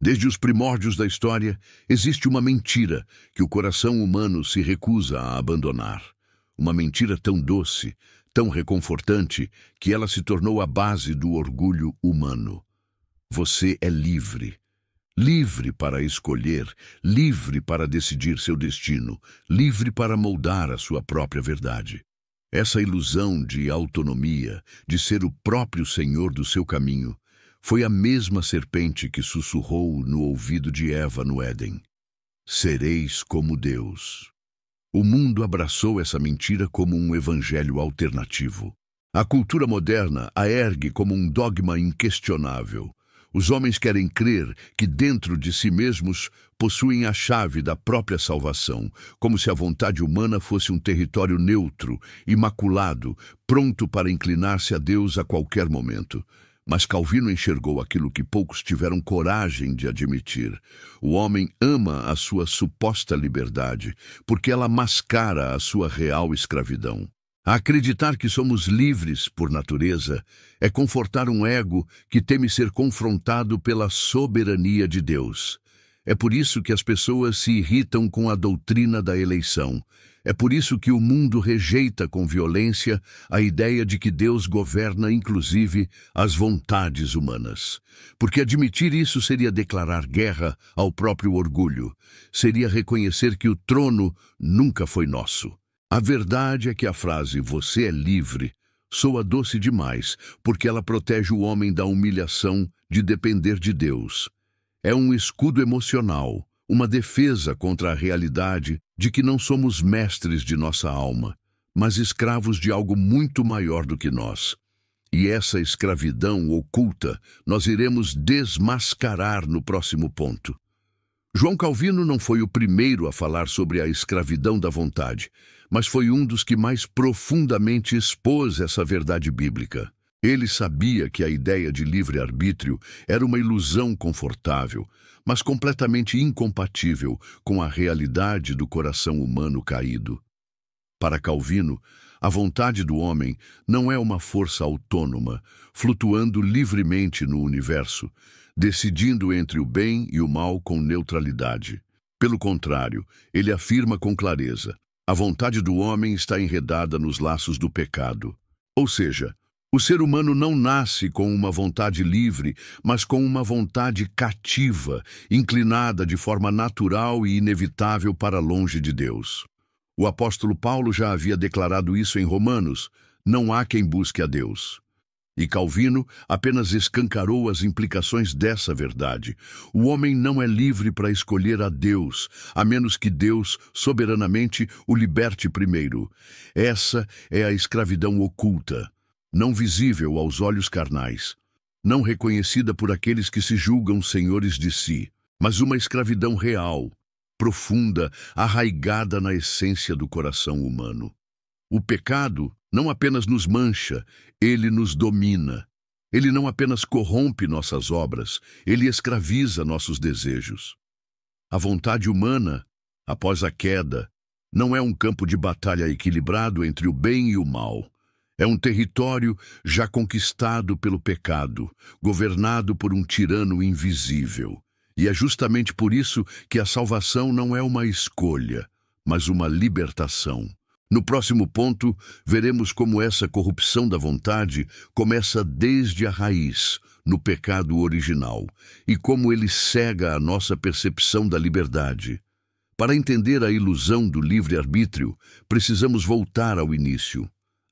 Desde os primórdios da história, existe uma mentira que o coração humano se recusa a abandonar. Uma mentira tão doce, tão reconfortante, que ela se tornou a base do orgulho humano. Você é livre. Livre para escolher, livre para decidir seu destino, livre para moldar a sua própria verdade. Essa ilusão de autonomia, de ser o próprio senhor do seu caminho, foi a mesma serpente que sussurrou no ouvido de Eva no Éden. Sereis como Deus. O mundo abraçou essa mentira como um evangelho alternativo. A cultura moderna a ergue como um dogma inquestionável. Os homens querem crer que dentro de si mesmos possuem a chave da própria salvação, como se a vontade humana fosse um território neutro, imaculado, pronto para inclinar-se a Deus a qualquer momento. Mas Calvino enxergou aquilo que poucos tiveram coragem de admitir. O homem ama a sua suposta liberdade, porque ela mascara a sua real escravidão. Acreditar que somos livres por natureza é confortar um ego que teme ser confrontado pela soberania de Deus. É por isso que as pessoas se irritam com a doutrina da eleição. É por isso que o mundo rejeita com violência a ideia de que Deus governa inclusive as vontades humanas. Porque admitir isso seria declarar guerra ao próprio orgulho. Seria reconhecer que o trono nunca foi nosso. A verdade é que a frase "você é livre" soa doce demais, porque ela protege o homem da humilhação de depender de Deus. É um escudo emocional, uma defesa contra a realidade de que não somos mestres de nossa alma, mas escravos de algo muito maior do que nós. E essa escravidão oculta nós iremos desmascarar no próximo ponto. João Calvino não foi o primeiro a falar sobre a escravidão da vontade, mas foi um dos que mais profundamente expôs essa verdade bíblica. Ele sabia que a ideia de livre-arbítrio era uma ilusão confortável, mas completamente incompatível com a realidade do coração humano caído. Para Calvino, a vontade do homem não é uma força autônoma, flutuando livremente no universo, decidindo entre o bem e o mal com neutralidade. Pelo contrário, ele afirma com clareza: a vontade do homem está enredada nos laços do pecado. Ou seja, o ser humano não nasce com uma vontade livre, mas com uma vontade cativa, inclinada de forma natural e inevitável para longe de Deus. O apóstolo Paulo já havia declarado isso em Romanos: não há quem busque a Deus. E Calvino apenas escancarou as implicações dessa verdade. O homem não é livre para escolher a Deus, a menos que Deus, soberanamente, o liberte primeiro. Essa é a escravidão oculta, não visível aos olhos carnais, não reconhecida por aqueles que se julgam senhores de si, mas uma escravidão real, profunda, arraigada na essência do coração humano. O pecado não apenas nos mancha, ele nos domina. Ele não apenas corrompe nossas obras, ele escraviza nossos desejos. A vontade humana, após a queda, não é um campo de batalha equilibrado entre o bem e o mal. É um território já conquistado pelo pecado, governado por um tirano invisível. E é justamente por isso que a salvação não é uma escolha, mas uma libertação. No próximo ponto, veremos como essa corrupção da vontade começa desde a raiz, no pecado original, e como ele cega a nossa percepção da liberdade. Para entender a ilusão do livre-arbítrio, precisamos voltar ao início.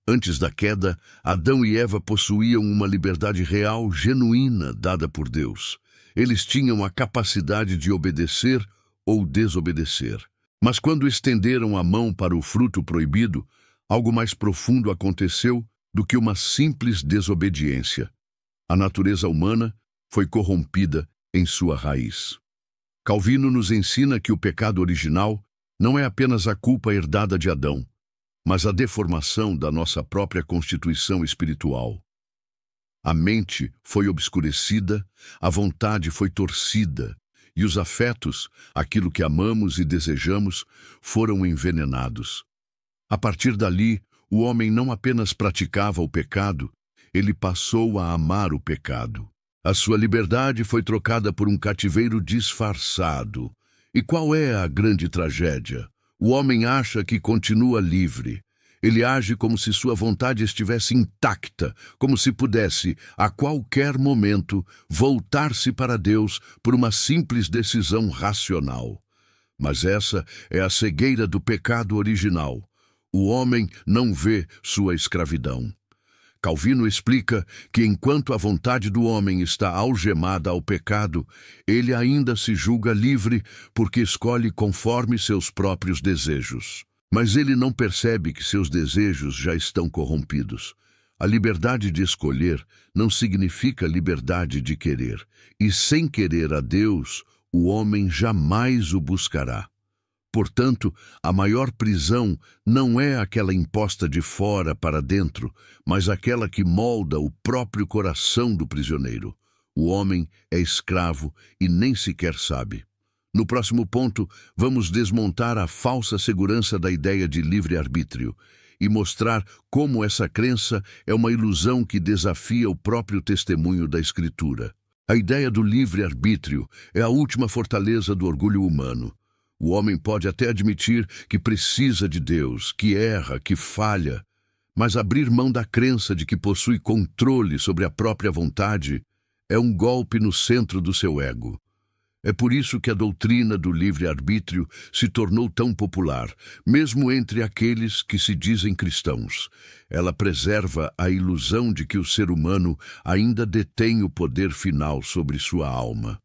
Antes da queda, Adão e Eva possuíam uma liberdade real, genuína, dada por Deus. Eles tinham a capacidade de obedecer ou desobedecer. Mas quando estenderam a mão para o fruto proibido, algo mais profundo aconteceu do que uma simples desobediência. A natureza humana foi corrompida em sua raiz. Calvino nos ensina que o pecado original não é apenas a culpa herdada de Adão, mas a deformação da nossa própria constituição espiritual. A mente foi obscurecida, a vontade foi torcida, e os afetos, aquilo que amamos e desejamos, foram envenenados. A partir dali, o homem não apenas praticava o pecado, ele passou a amar o pecado. A sua liberdade foi trocada por um cativeiro disfarçado. E qual é a grande tragédia? O homem acha que continua livre. Ele age como se sua vontade estivesse intacta, como se pudesse, a qualquer momento, voltar-se para Deus por uma simples decisão racional. Mas essa é a cegueira do pecado original. O homem não vê sua escravidão. Calvino explica que enquanto a vontade do homem está algemada ao pecado, ele ainda se julga livre porque escolhe conforme seus próprios desejos. Mas ele não percebe que seus desejos já estão corrompidos. A liberdade de escolher não significa liberdade de querer, e sem querer a Deus, o homem jamais o buscará. Portanto, a maior prisão não é aquela imposta de fora para dentro, mas aquela que molda o próprio coração do prisioneiro. O homem é escravo e nem sequer sabe. No próximo ponto, vamos desmontar a falsa segurança da ideia de livre-arbítrio e mostrar como essa crença é uma ilusão que desafia o próprio testemunho da Escritura. A ideia do livre-arbítrio é a última fortaleza do orgulho humano. O homem pode até admitir que precisa de Deus, que erra, que falha, mas abrir mão da crença de que possui controle sobre a própria vontade é um golpe no centro do seu ego. É por isso que a doutrina do livre-arbítrio se tornou tão popular, mesmo entre aqueles que se dizem cristãos. Ela preserva a ilusão de que o ser humano ainda detém o poder final sobre sua alma.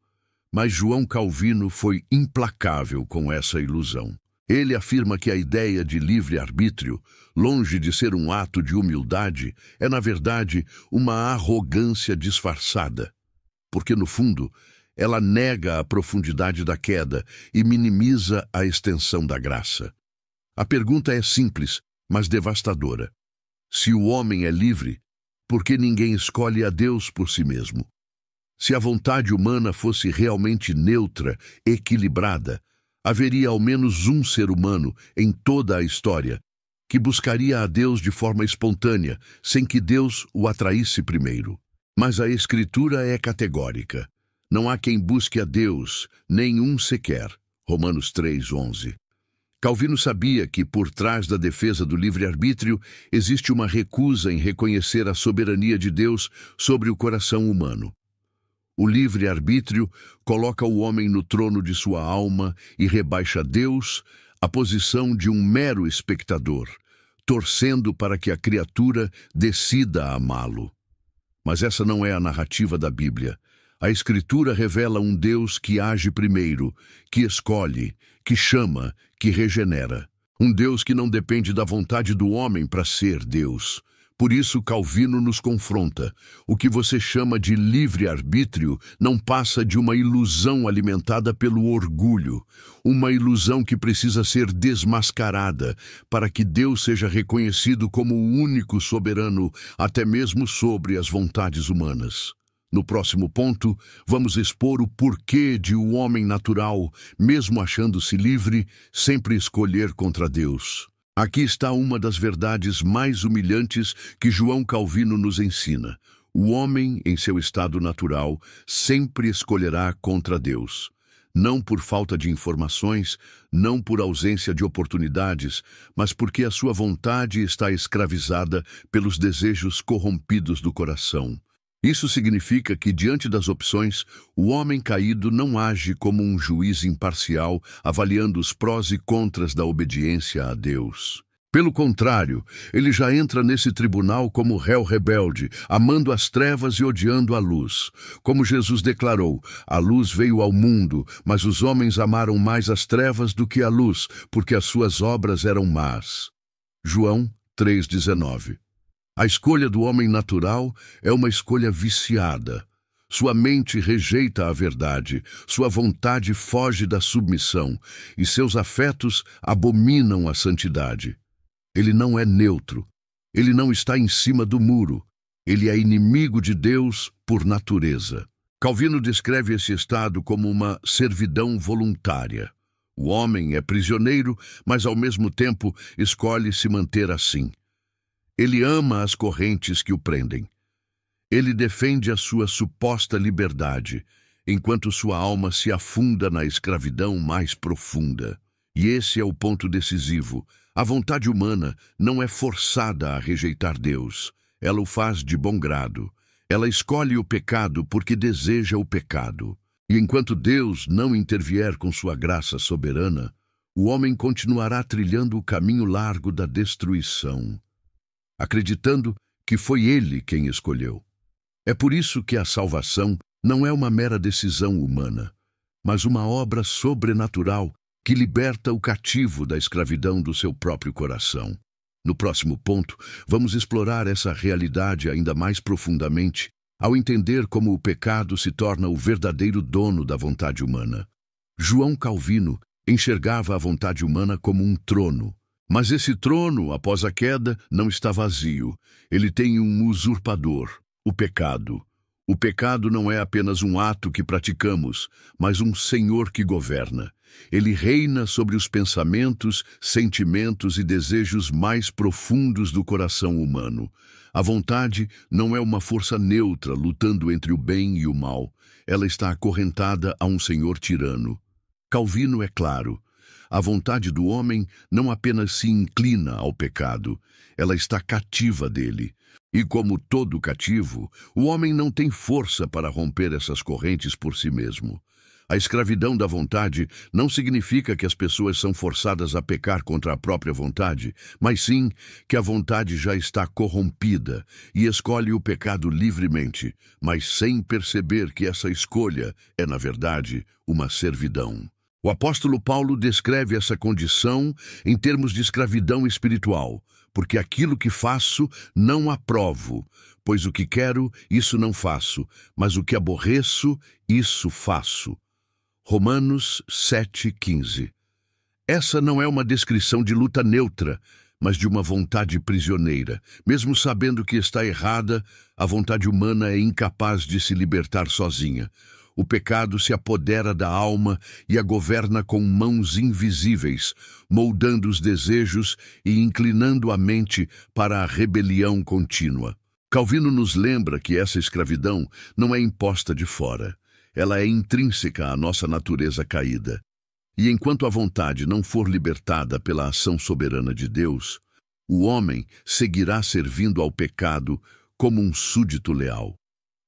Mas João Calvino foi implacável com essa ilusão. Ele afirma que a ideia de livre-arbítrio, longe de ser um ato de humildade, é, na verdade, uma arrogância disfarçada. Porque, no fundo, ela nega a profundidade da queda e minimiza a extensão da graça. A pergunta é simples, mas devastadora. Se o homem é livre, por que ninguém escolhe a Deus por si mesmo? Se a vontade humana fosse realmente neutra, equilibrada, haveria ao menos um ser humano em toda a história que buscaria a Deus de forma espontânea, sem que Deus o atraísse primeiro. Mas a Escritura é categórica. Não há quem busque a Deus, nenhum sequer. Romanos 3:11. Calvino sabia que, por trás da defesa do livre-arbítrio, existe uma recusa em reconhecer a soberania de Deus sobre o coração humano. O livre-arbítrio coloca o homem no trono de sua alma e rebaixa Deus à posição de um mero espectador, torcendo para que a criatura decida amá-lo. Mas essa não é a narrativa da Bíblia. A Escritura revela um Deus que age primeiro, que escolhe, que chama, que regenera. Um Deus que não depende da vontade do homem para ser Deus. Por isso, Calvino nos confronta. O que você chama de livre-arbítrio não passa de uma ilusão alimentada pelo orgulho, uma ilusão que precisa ser desmascarada para que Deus seja reconhecido como o único soberano, até mesmo sobre as vontades humanas. No próximo ponto, vamos expor o porquê de o homem natural, mesmo achando-se livre, sempre escolher contra Deus. Aqui está uma das verdades mais humilhantes que João Calvino nos ensina. O homem, em seu estado natural, sempre escolherá contra Deus. Não por falta de informações, não por ausência de oportunidades, mas porque a sua vontade está escravizada pelos desejos corrompidos do coração. Isso significa que, diante das opções, o homem caído não age como um juiz imparcial, avaliando os prós e contras da obediência a Deus. Pelo contrário, ele já entra nesse tribunal como réu rebelde, amando as trevas e odiando a luz. Como Jesus declarou, a luz veio ao mundo, mas os homens amaram mais as trevas do que a luz, porque as suas obras eram más. João 3,19. A escolha do homem natural é uma escolha viciada. Sua mente rejeita a verdade, sua vontade foge da submissão e seus afetos abominam a santidade. Ele não é neutro, ele não está em cima do muro, ele é inimigo de Deus por natureza. Calvino descreve esse estado como uma servidão voluntária. O homem é prisioneiro, mas ao mesmo tempo escolhe se manter assim. Ele ama as correntes que o prendem. Ele defende a sua suposta liberdade, enquanto sua alma se afunda na escravidão mais profunda. E esse é o ponto decisivo. A vontade humana não é forçada a rejeitar Deus. Ela o faz de bom grado. Ela escolhe o pecado porque deseja o pecado. E enquanto Deus não intervier com sua graça soberana, o homem continuará trilhando o caminho largo da destruição, acreditando que foi ele quem escolheu. É por isso que a salvação não é uma mera decisão humana, mas uma obra sobrenatural que liberta o cativo da escravidão do seu próprio coração. No próximo ponto, vamos explorar essa realidade ainda mais profundamente, ao entender como o pecado se torna o verdadeiro dono da vontade humana. João Calvino enxergava a vontade humana como um trono. Mas esse trono, após a queda, não está vazio. Ele tem um usurpador, o pecado. O pecado não é apenas um ato que praticamos, mas um senhor que governa. Ele reina sobre os pensamentos, sentimentos e desejos mais profundos do coração humano. A vontade não é uma força neutra lutando entre o bem e o mal. Ela está acorrentada a um senhor tirano. Calvino é claro. A vontade do homem não apenas se inclina ao pecado, ela está cativa dele. E como todo cativo, o homem não tem força para romper essas correntes por si mesmo. A escravidão da vontade não significa que as pessoas são forçadas a pecar contra a própria vontade, mas sim que a vontade já está corrompida e escolhe o pecado livremente, mas sem perceber que essa escolha é, na verdade, uma servidão. O apóstolo Paulo descreve essa condição em termos de escravidão espiritual, porque aquilo que faço não aprovo, pois o que quero, isso não faço, mas o que aborreço, isso faço. Romanos 7,15. Essa não é uma descrição de luta neutra, mas de uma vontade prisioneira. Mesmo sabendo que está errada, a vontade humana é incapaz de se libertar sozinha. O pecado se apodera da alma e a governa com mãos invisíveis, moldando os desejos e inclinando a mente para a rebelião contínua. Calvino nos lembra que essa escravidão não é imposta de fora. Ela é intrínseca à nossa natureza caída. E enquanto a vontade não for libertada pela ação soberana de Deus, o homem seguirá servindo ao pecado como um súdito leal.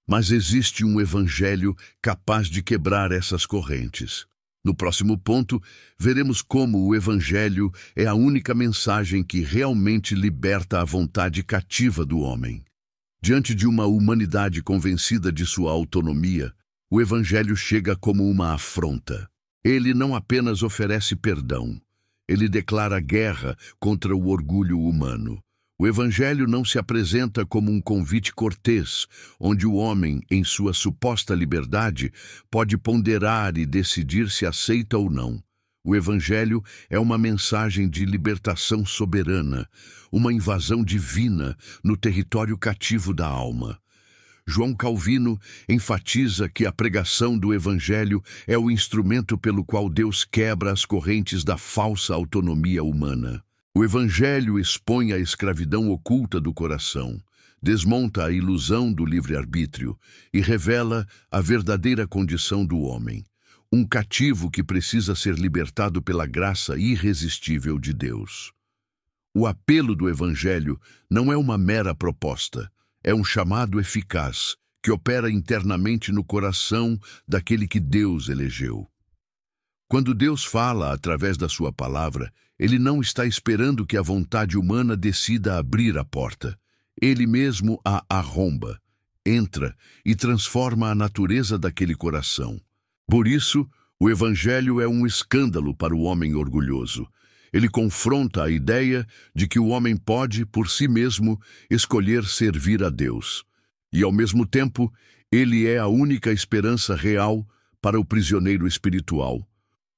Mas existe um evangelho capaz de quebrar essas correntes. No próximo ponto, veremos como o evangelho é a única mensagem que realmente liberta a vontade cativa do homem. Diante de uma humanidade convencida de sua autonomia, o evangelho chega como uma afronta. Ele não apenas oferece perdão, ele declara guerra contra o orgulho humano. O Evangelho não se apresenta como um convite cortês, onde o homem, em sua suposta liberdade, pode ponderar e decidir se aceita ou não. O Evangelho é uma mensagem de libertação soberana, uma invasão divina no território cativo da alma. João Calvino enfatiza que a pregação do Evangelho é o instrumento pelo qual Deus quebra as correntes da falsa autonomia humana. O Evangelho expõe a escravidão oculta do coração, desmonta a ilusão do livre-arbítrio e revela a verdadeira condição do homem, um cativo que precisa ser libertado pela graça irresistível de Deus. O apelo do Evangelho não é uma mera proposta, é um chamado eficaz que opera internamente no coração daquele que Deus elegeu. Quando Deus fala através da sua palavra, Ele não está esperando que a vontade humana decida abrir a porta. Ele mesmo a arromba, entra e transforma a natureza daquele coração. Por isso, o Evangelho é um escândalo para o homem orgulhoso. Ele confronta a ideia de que o homem pode, por si mesmo, escolher servir a Deus. E, ao mesmo tempo, ele é a única esperança real para o prisioneiro espiritual,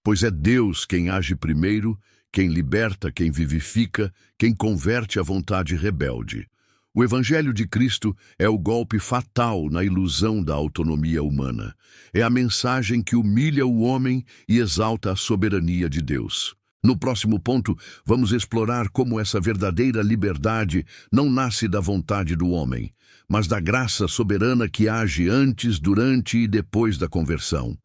pois é Deus quem age primeiro, quem liberta, quem vivifica, quem converte a vontade rebelde. O Evangelho de Cristo é o golpe fatal na ilusão da autonomia humana. É a mensagem que humilha o homem e exalta a soberania de Deus. No próximo ponto, vamos explorar como essa verdadeira liberdade não nasce da vontade do homem, mas da graça soberana que age antes, durante e depois da conversão.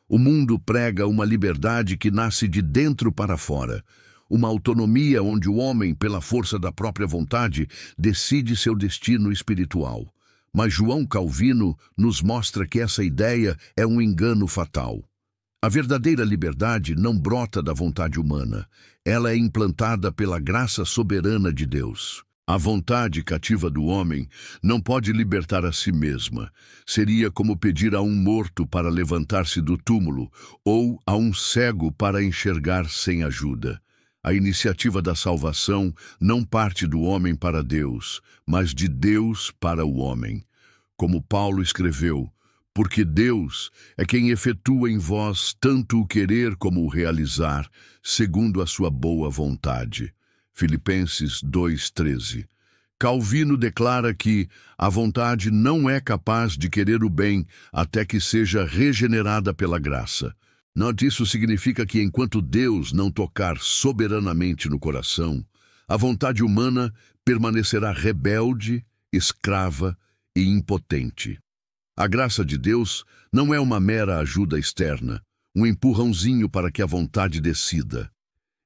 O mundo prega uma liberdade que nasce de dentro para fora, uma autonomia onde o homem, pela força da própria vontade, decide seu destino espiritual. Mas João Calvino nos mostra que essa ideia é um engano fatal. A verdadeira liberdade não brota da vontade humana, ela é implantada pela graça soberana de Deus. A vontade cativa do homem não pode libertar a si mesma. Seria como pedir a um morto para levantar-se do túmulo ou a um cego para enxergar sem ajuda. A iniciativa da salvação não parte do homem para Deus, mas de Deus para o homem. Como Paulo escreveu, porque Deus é quem efetua em vós tanto o querer como o realizar, segundo a sua boa vontade. Filipenses 2:13. Calvino declara que a vontade não é capaz de querer o bem até que seja regenerada pela graça. Note, isso significa que enquanto Deus não tocar soberanamente no coração, a vontade humana permanecerá rebelde, escrava e impotente. A graça de Deus não é uma mera ajuda externa, um empurrãozinho para que a vontade decida.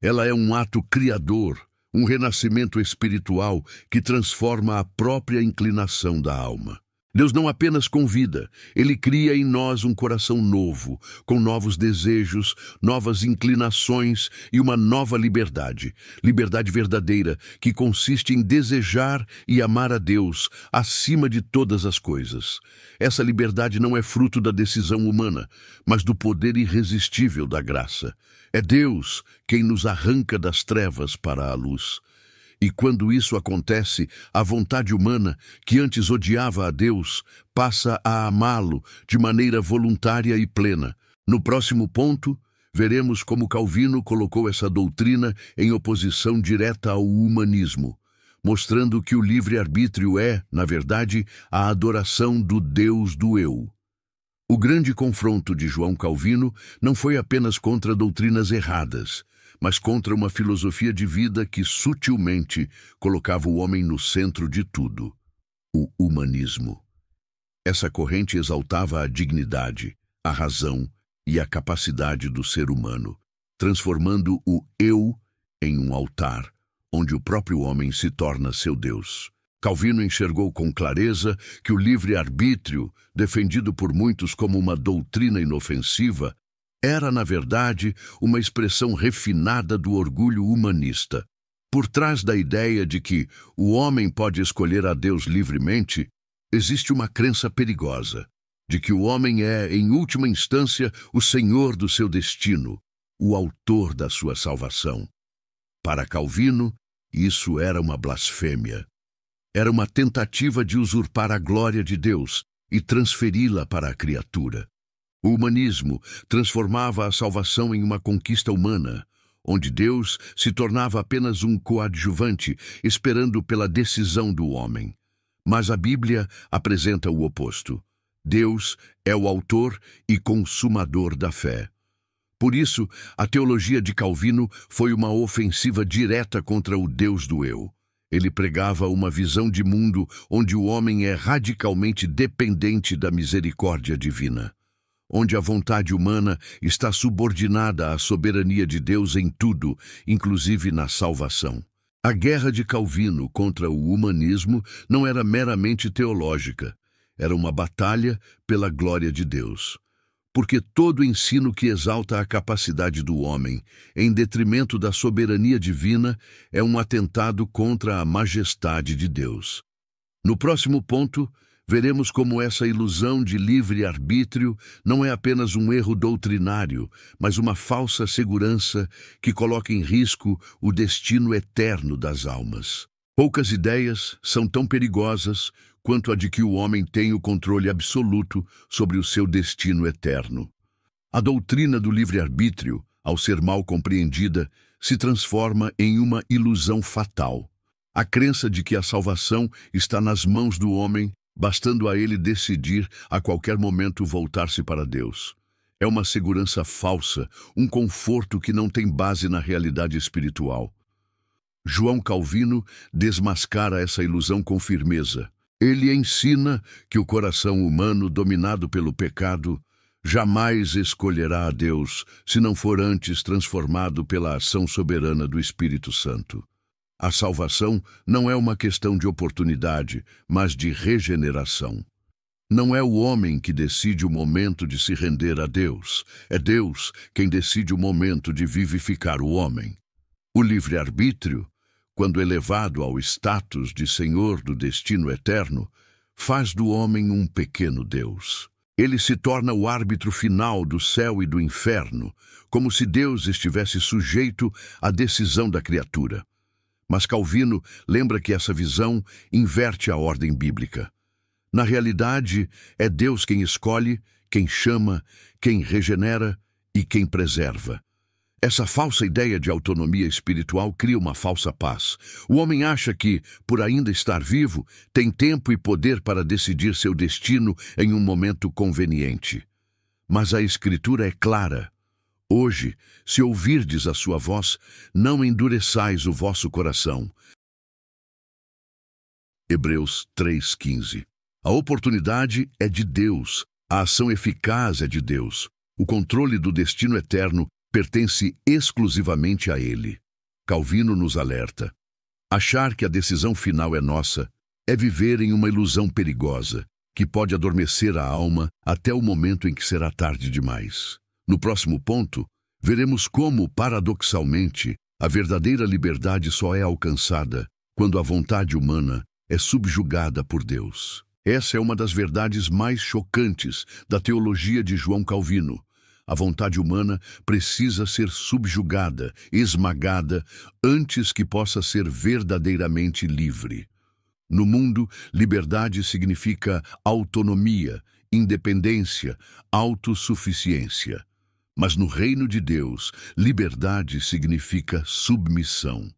Ela é um ato criador, um renascimento espiritual que transforma a própria inclinação da alma. Deus não apenas convida, Ele cria em nós um coração novo, com novos desejos, novas inclinações e uma nova liberdade. Liberdade verdadeira, que consiste em desejar e amar a Deus acima de todas as coisas. Essa liberdade não é fruto da decisão humana, mas do poder irresistível da graça. É Deus quem nos arranca das trevas para a luz. E quando isso acontece, a vontade humana, que antes odiava a Deus, passa a amá-lo de maneira voluntária e plena. No próximo ponto, veremos como Calvino colocou essa doutrina em oposição direta ao humanismo, mostrando que o livre-arbítrio é, na verdade, a adoração do Deus do eu. O grande confronto de João Calvino não foi apenas contra doutrinas erradas, mas contra uma filosofia de vida que sutilmente colocava o homem no centro de tudo, o humanismo. Essa corrente exaltava a dignidade, a razão e a capacidade do ser humano, transformando o eu em um altar, onde o próprio homem se torna seu Deus. Calvino enxergou com clareza que o livre-arbítrio, defendido por muitos como uma doutrina inofensiva, era, na verdade, uma expressão refinada do orgulho humanista. Por trás da ideia de que o homem pode escolher a Deus livremente, existe uma crença perigosa, de que o homem é, em última instância, o senhor do seu destino, o autor da sua salvação. Para Calvino, isso era uma blasfêmia. Era uma tentativa de usurpar a glória de Deus e transferi-la para a criatura. O humanismo transformava a salvação em uma conquista humana, onde Deus se tornava apenas um coadjuvante, esperando pela decisão do homem. Mas a Bíblia apresenta o oposto. Deus é o autor e consumador da fé. Por isso, a teologia de Calvino foi uma ofensiva direta contra o Deus do eu. Ele pregava uma visão de mundo onde o homem é radicalmente dependente da misericórdia divina, onde a vontade humana está subordinada à soberania de Deus em tudo, inclusive na salvação. A guerra de Calvino contra o humanismo não era meramente teológica, era uma batalha pela glória de Deus. Porque todo ensino que exalta a capacidade do homem, em detrimento da soberania divina, é um atentado contra a majestade de Deus. No próximo ponto, veremos como essa ilusão de livre-arbítrio não é apenas um erro doutrinário, mas uma falsa segurança que coloca em risco o destino eterno das almas. Poucas ideias são tão perigosas quanto a de que o homem tem o controle absoluto sobre o seu destino eterno. A doutrina do livre-arbítrio, ao ser mal compreendida, se transforma em uma ilusão fatal. A crença de que a salvação está nas mãos do homem, bastando a ele decidir a qualquer momento voltar-se para Deus. É uma segurança falsa, um conforto que não tem base na realidade espiritual. João Calvino desmascara essa ilusão com firmeza. Ele ensina que o coração humano, dominado pelo pecado, jamais escolherá a Deus se não for antes transformado pela ação soberana do Espírito Santo. A salvação não é uma questão de oportunidade, mas de regeneração. Não é o homem que decide o momento de se render a Deus. É Deus quem decide o momento de vivificar o homem. O livre-arbítrio, quando elevado ao status de senhor do destino eterno, faz do homem um pequeno Deus. Ele se torna o árbitro final do céu e do inferno, como se Deus estivesse sujeito à decisão da criatura. Mas Calvino lembra que essa visão inverte a ordem bíblica. Na realidade, é Deus quem escolhe, quem chama, quem regenera e quem preserva. Essa falsa ideia de autonomia espiritual cria uma falsa paz. O homem acha que, por ainda estar vivo, tem tempo e poder para decidir seu destino em um momento conveniente. Mas a Escritura é clara. Hoje, se ouvirdes a sua voz, não endureçais o vosso coração. Hebreus 3,15. A oportunidade é de Deus, a ação eficaz é de Deus. O controle do destino eterno pertence exclusivamente a Ele. Calvino nos alerta. Achar que a decisão final é nossa é viver em uma ilusão perigosa, que pode adormecer a alma até o momento em que será tarde demais. No próximo ponto, veremos como, paradoxalmente, a verdadeira liberdade só é alcançada quando a vontade humana é subjugada por Deus. Essa é uma das verdades mais chocantes da teologia de João Calvino. A vontade humana precisa ser subjugada, esmagada, antes que possa ser verdadeiramente livre. No mundo, liberdade significa autonomia, independência, autossuficiência. Mas no reino de Deus, liberdade significa submissão.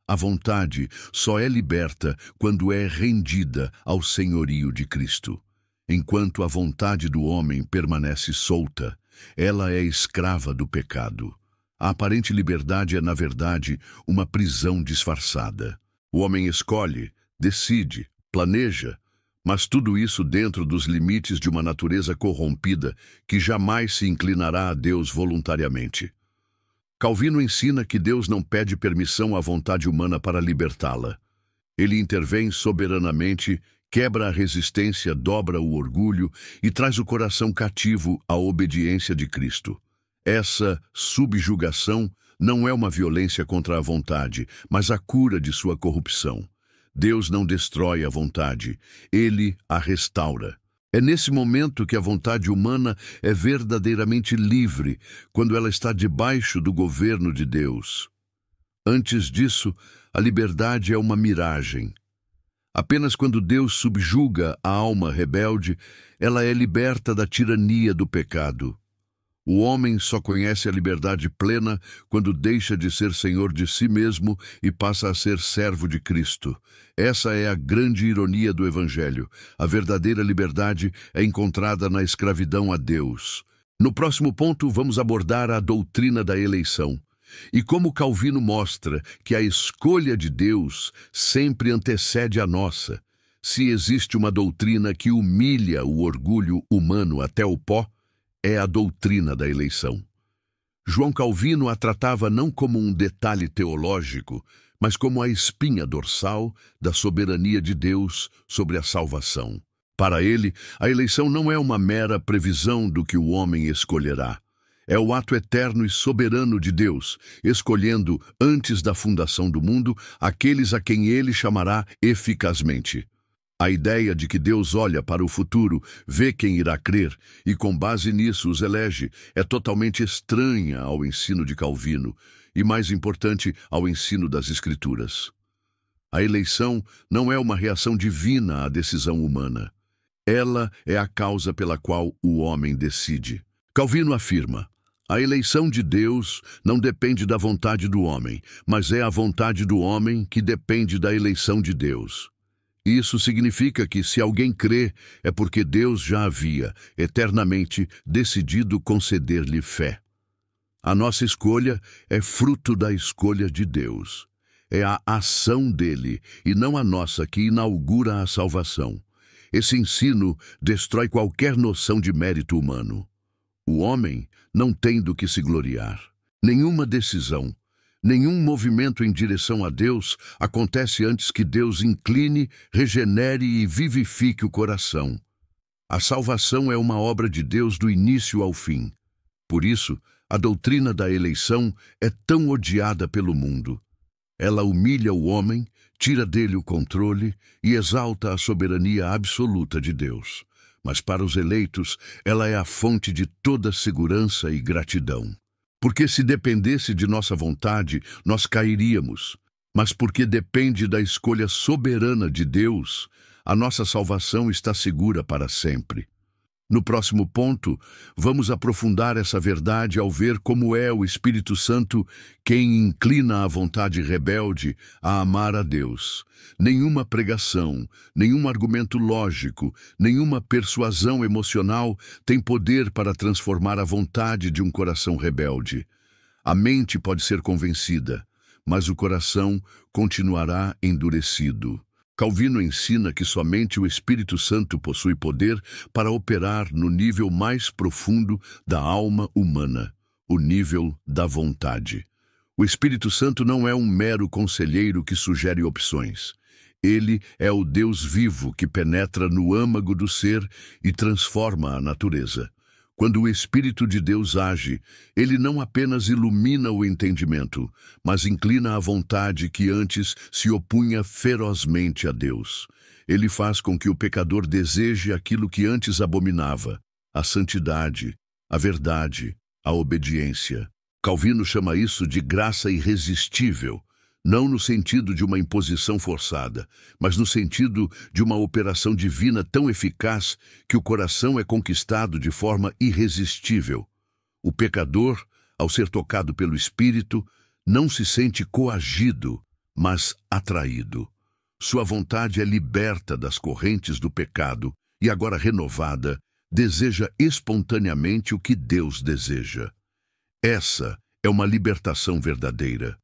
A vontade só é liberta quando é rendida ao senhorio de Cristo. Enquanto a vontade do homem permanece solta, ela é escrava do pecado. A aparente liberdade é, na verdade, uma prisão disfarçada. O homem escolhe, decide, planeja, mas tudo isso dentro dos limites de uma natureza corrompida que jamais se inclinará a Deus voluntariamente. Calvino ensina que Deus não pede permissão à vontade humana para libertá-la. Ele intervém soberanamente, quebra a resistência, dobra o orgulho e traz o coração cativo à obediência de Cristo. Essa subjugação não é uma violência contra a vontade, mas a cura de sua corrupção. Deus não destrói a vontade, Ele a restaura. É nesse momento que a vontade humana é verdadeiramente livre, quando ela está debaixo do governo de Deus. Antes disso, a liberdade é uma miragem. Apenas quando Deus subjuga a alma rebelde, ela é liberta da tirania do pecado. O homem só conhece a liberdade plena quando deixa de ser senhor de si mesmo e passa a ser servo de Cristo. Essa é a grande ironia do Evangelho. A verdadeira liberdade é encontrada na escravidão a Deus. No próximo ponto, vamos abordar a doutrina da eleição. E como Calvino mostra que a escolha de Deus sempre antecede a nossa. Se existe uma doutrina que humilha o orgulho humano até o pó, é a doutrina da eleição. João Calvino a tratava não como um detalhe teológico, mas como a espinha dorsal da soberania de Deus sobre a salvação. Para ele, a eleição não é uma mera previsão do que o homem escolherá. É o ato eterno e soberano de Deus, escolhendo, antes da fundação do mundo, aqueles a quem ele chamará eficazmente. A ideia de que Deus olha para o futuro, vê quem irá crer e com base nisso os elege é totalmente estranha ao ensino de Calvino e, mais importante, ao ensino das Escrituras. A eleição não é uma reação divina à decisão humana. Ela é a causa pela qual o homem decide. Calvino afirma: a eleição de Deus não depende da vontade do homem, mas é a vontade do homem que depende da eleição de Deus. Isso significa que, se alguém crê, é porque Deus já havia, eternamente, decidido conceder-lhe fé. A nossa escolha é fruto da escolha de Deus. É a ação dele, e não a nossa, que inaugura a salvação. Esse ensino destrói qualquer noção de mérito humano. O homem não tem do que se gloriar. Nenhuma decisão, nenhum movimento em direção a Deus acontece antes que Deus incline, regenere e vivifique o coração. A salvação é uma obra de Deus do início ao fim. Por isso, a doutrina da eleição é tão odiada pelo mundo. Ela humilha o homem, tira dele o controle e exalta a soberania absoluta de Deus. Mas para os eleitos, ela é a fonte de toda segurança e gratidão. Porque se dependesse de nossa vontade, nós cairíamos. Mas porque depende da escolha soberana de Deus, a nossa salvação está segura para sempre. No próximo ponto, vamos aprofundar essa verdade ao ver como é o Espírito Santo quem inclina a vontade rebelde a amar a Deus. Nenhuma pregação, nenhum argumento lógico, nenhuma persuasão emocional tem poder para transformar a vontade de um coração rebelde. A mente pode ser convencida, mas o coração continuará endurecido. Calvino ensina que somente o Espírito Santo possui poder para operar no nível mais profundo da alma humana, o nível da vontade. O Espírito Santo não é um mero conselheiro que sugere opções. Ele é o Deus vivo que penetra no âmago do ser e transforma a natureza. Quando o Espírito de Deus age, ele não apenas ilumina o entendimento, mas inclina a vontade que antes se opunha ferozmente a Deus. Ele faz com que o pecador deseje aquilo que antes abominava: a santidade, a verdade, a obediência. Calvino chama isso de graça irresistível, não no sentido de uma imposição forçada, mas no sentido de uma operação divina tão eficaz que o coração é conquistado de forma irresistível. O pecador, ao ser tocado pelo Espírito, não se sente coagido, mas atraído. Sua vontade é liberta das correntes do pecado e, agora renovada, deseja espontaneamente o que Deus deseja. Essa é uma libertação verdadeira.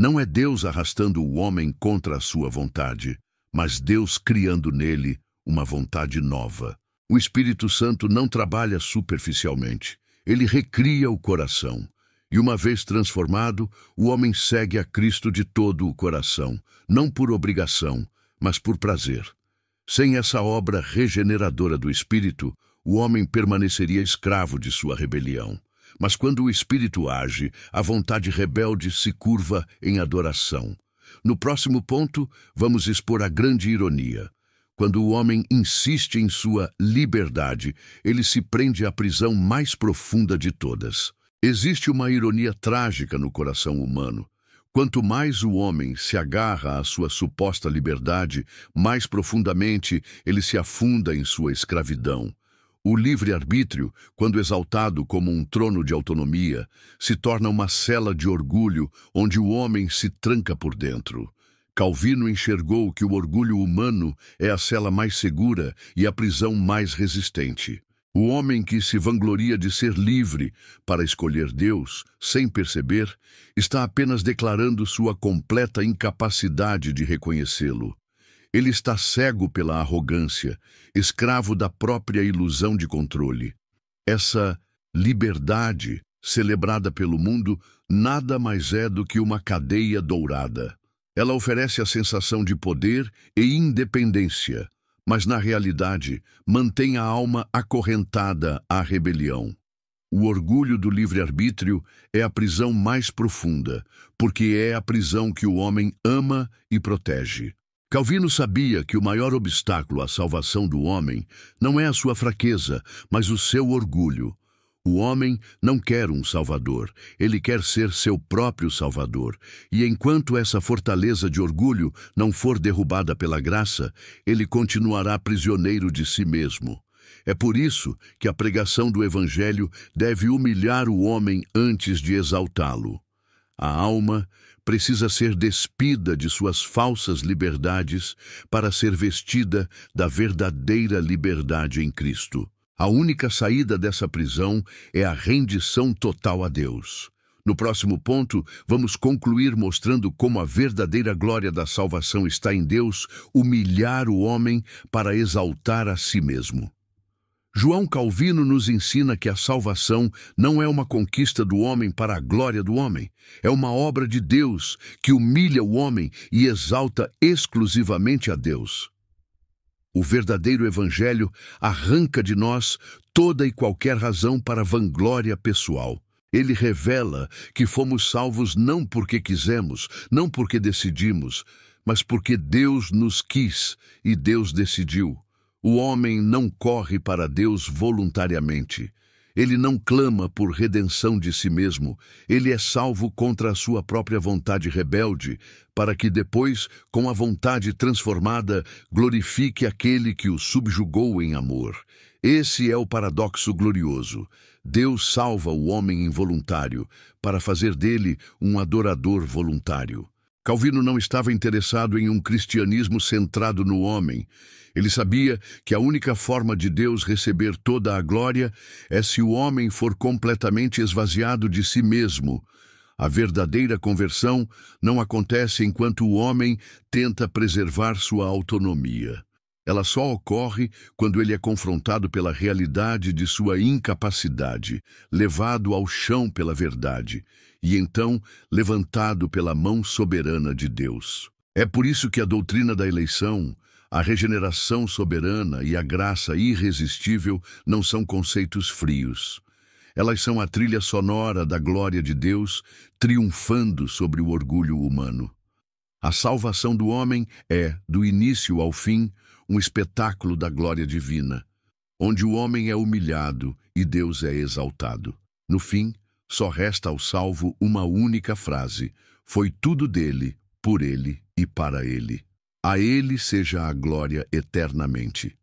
Não é Deus arrastando o homem contra a sua vontade, mas Deus criando nele uma vontade nova. O Espírito Santo não trabalha superficialmente. Ele recria o coração. E uma vez transformado, o homem segue a Cristo de todo o coração, não por obrigação, mas por prazer. Sem essa obra regeneradora do Espírito, o homem permaneceria escravo de sua rebelião. Mas quando o Espírito age, a vontade rebelde se curva em adoração. No próximo ponto, vamos expor a grande ironia. Quando o homem insiste em sua liberdade, ele se prende à prisão mais profunda de todas. Existe uma ironia trágica no coração humano. Quanto mais o homem se agarra à sua suposta liberdade, mais profundamente ele se afunda em sua escravidão. O livre-arbítrio, quando exaltado como um trono de autonomia, se torna uma cela de orgulho onde o homem se tranca por dentro. Calvino enxergou que o orgulho humano é a cela mais segura e a prisão mais resistente. O homem que se vangloria de ser livre para escolher Deus, sem perceber, está apenas declarando sua completa incapacidade de reconhecê-lo. Ele está cego pela arrogância, escravo da própria ilusão de controle. Essa liberdade, celebrada pelo mundo, nada mais é do que uma cadeia dourada. Ela oferece a sensação de poder e independência, mas na realidade mantém a alma acorrentada à rebelião. O orgulho do livre-arbítrio é a prisão mais profunda, porque é a prisão que o homem ama e protege. Calvino sabia que o maior obstáculo à salvação do homem não é a sua fraqueza, mas o seu orgulho. O homem não quer um salvador, ele quer ser seu próprio salvador. E enquanto essa fortaleza de orgulho não for derrubada pela graça, ele continuará prisioneiro de si mesmo. É por isso que a pregação do Evangelho deve humilhar o homem antes de exaltá-lo. A alma precisa ser despida de suas falsas liberdades para ser vestida da verdadeira liberdade em Cristo. A única saída dessa prisão é a rendição total a Deus. No próximo ponto, vamos concluir mostrando como a verdadeira glória da salvação está em Deus humilhar o homem para exaltar a si mesmo. João Calvino nos ensina que a salvação não é uma conquista do homem para a glória do homem. É uma obra de Deus que humilha o homem e exalta exclusivamente a Deus. O verdadeiro evangelho arranca de nós toda e qualquer razão para vanglória pessoal. Ele revela que fomos salvos não porque quisemos, não porque decidimos, mas porque Deus nos quis e Deus decidiu. O homem não corre para Deus voluntariamente. Ele não clama por redenção de si mesmo. Ele é salvo contra a sua própria vontade rebelde, para que depois, com a vontade transformada, glorifique aquele que o subjugou em amor. Esse é o paradoxo glorioso. Deus salva o homem involuntário para fazer dele um adorador voluntário. Calvino não estava interessado em um cristianismo centrado no homem. Ele sabia que a única forma de Deus receber toda a glória é se o homem for completamente esvaziado de si mesmo. A verdadeira conversão não acontece enquanto o homem tenta preservar sua autonomia. Ela só ocorre quando ele é confrontado pela realidade de sua incapacidade, levado ao chão pela verdade, e então levantado pela mão soberana de Deus. É por isso que a doutrina da eleição, a regeneração soberana e a graça irresistível não são conceitos frios. Elas são a trilha sonora da glória de Deus triunfando sobre o orgulho humano. A salvação do homem é, do início ao fim, um espetáculo da glória divina, onde o homem é humilhado e Deus é exaltado. No fim, só resta ao salvo uma única frase: foi tudo dele, por ele e para ele. A ele seja a glória eternamente.